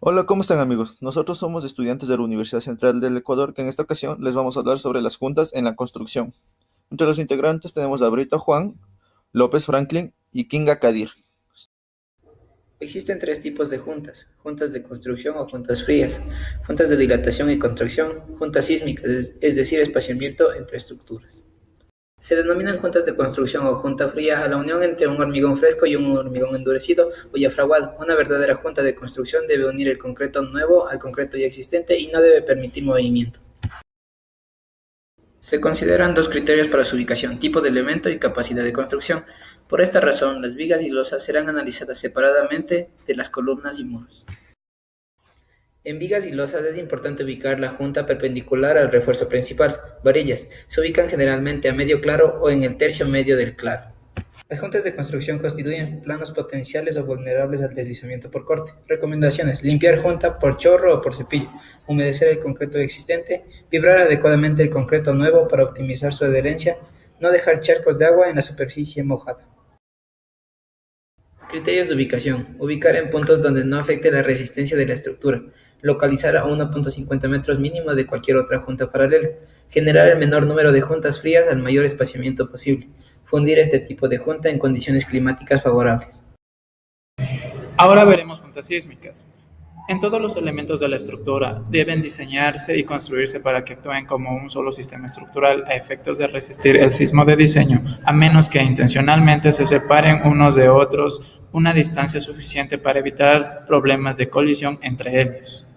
Hola, ¿cómo están amigos? Nosotros somos estudiantes de la Universidad Central del Ecuador, que en esta ocasión les vamos a hablar sobre las juntas en la construcción. Entre los integrantes tenemos a Brito Juan, López Franklin y Kinga Kadir. Existen tres tipos de juntas: juntas de construcción o juntas frías, juntas de dilatación y contracción, juntas sísmicas, es decir, espaciamiento entre estructuras. Se denominan juntas de construcción o junta fría a la unión entre un hormigón fresco y un hormigón endurecido o ya fraguado. Una verdadera junta de construcción debe unir el concreto nuevo al concreto ya existente y no debe permitir movimiento. Se consideran dos criterios para su ubicación: tipo de elemento y capacidad de construcción. Por esta razón, las vigas y losas serán analizadas separadamente de las columnas y muros. En vigas y losas es importante ubicar la junta perpendicular al refuerzo principal. Varillas se ubican generalmente a medio claro o en el tercio medio del claro. Las juntas de construcción constituyen planos potenciales o vulnerables al deslizamiento por corte. Recomendaciones: limpiar junta por chorro o por cepillo, humedecer el concreto existente, vibrar adecuadamente el concreto nuevo para optimizar su adherencia, no dejar charcos de agua en la superficie mojada. Criterios de ubicación: ubicar en puntos donde no afecte la resistencia de la estructura, localizar a 1,50 metros mínimo de cualquier otra junta paralela, generar el menor número de juntas frías al mayor espaciamiento posible, fundir este tipo de junta en condiciones climáticas favorables. Ahora veremos juntas sísmicas. En todos los elementos de la estructura deben diseñarse y construirse para que actúen como un solo sistema estructural a efectos de resistir el sismo de diseño, a menos que intencionalmente se separen unos de otros una distancia suficiente para evitar problemas de colisión entre ellos.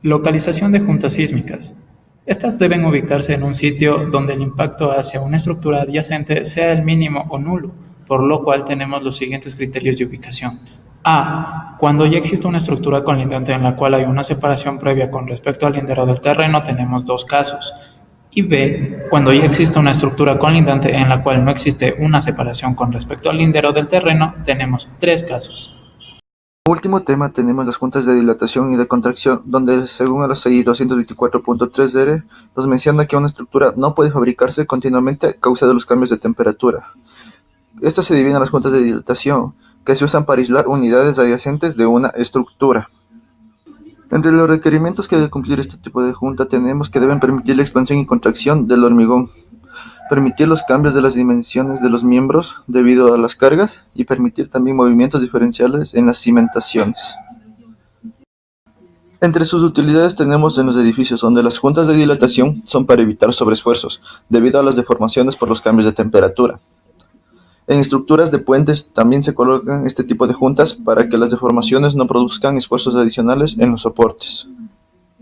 Localización de juntas sísmicas. Estas deben ubicarse en un sitio donde el impacto hacia una estructura adyacente sea el mínimo o nulo, por lo cual tenemos los siguientes criterios de ubicación. A. Cuando ya existe una estructura colindante en la cual hay una separación previa con respecto al lindero del terreno, tenemos dos casos. Y B. Cuando ya existe una estructura colindante en la cual no existe una separación con respecto al lindero del terreno, tenemos tres casos. Como último tema tenemos las juntas de dilatación y de contracción, donde según el SI 224.3R nos menciona que una estructura no puede fabricarse continuamente a causa de los cambios de temperatura. Estas se dividen en las juntas de dilatación, que se usan para aislar unidades adyacentes de una estructura. Entre los requerimientos que debe cumplir este tipo de junta tenemos que deben permitir la expansión y contracción del hormigón, permitir los cambios de las dimensiones de los miembros debido a las cargas y permitir también movimientos diferenciales en las cimentaciones. Entre sus utilidades tenemos en los edificios donde las juntas de dilatación son para evitar sobreesfuerzos debido a las deformaciones por los cambios de temperatura. En estructuras de puentes también se colocan este tipo de juntas para que las deformaciones no produzcan esfuerzos adicionales en los soportes.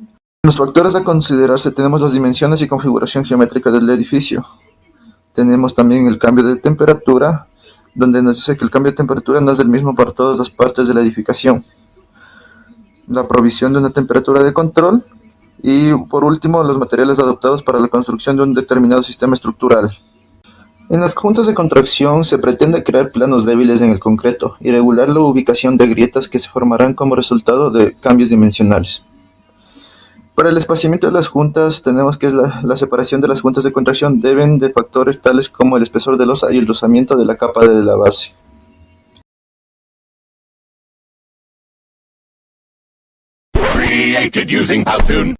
En los factores a considerarse tenemos las dimensiones y configuración geométrica del edificio. Tenemos también el cambio de temperatura, donde nos dice que el cambio de temperatura no es el mismo para todas las partes de la edificación. La provisión de una temperatura de control y, por último, los materiales adoptados para la construcción de un determinado sistema estructural. En las juntas de contracción se pretende crear planos débiles en el concreto y regular la ubicación de grietas que se formarán como resultado de cambios dimensionales. Para el espaciamiento de las juntas tenemos que la separación de las juntas de contracción deben de factores tales como el espesor de losa y el rozamiento de la capa de la base. Created using Powtoon.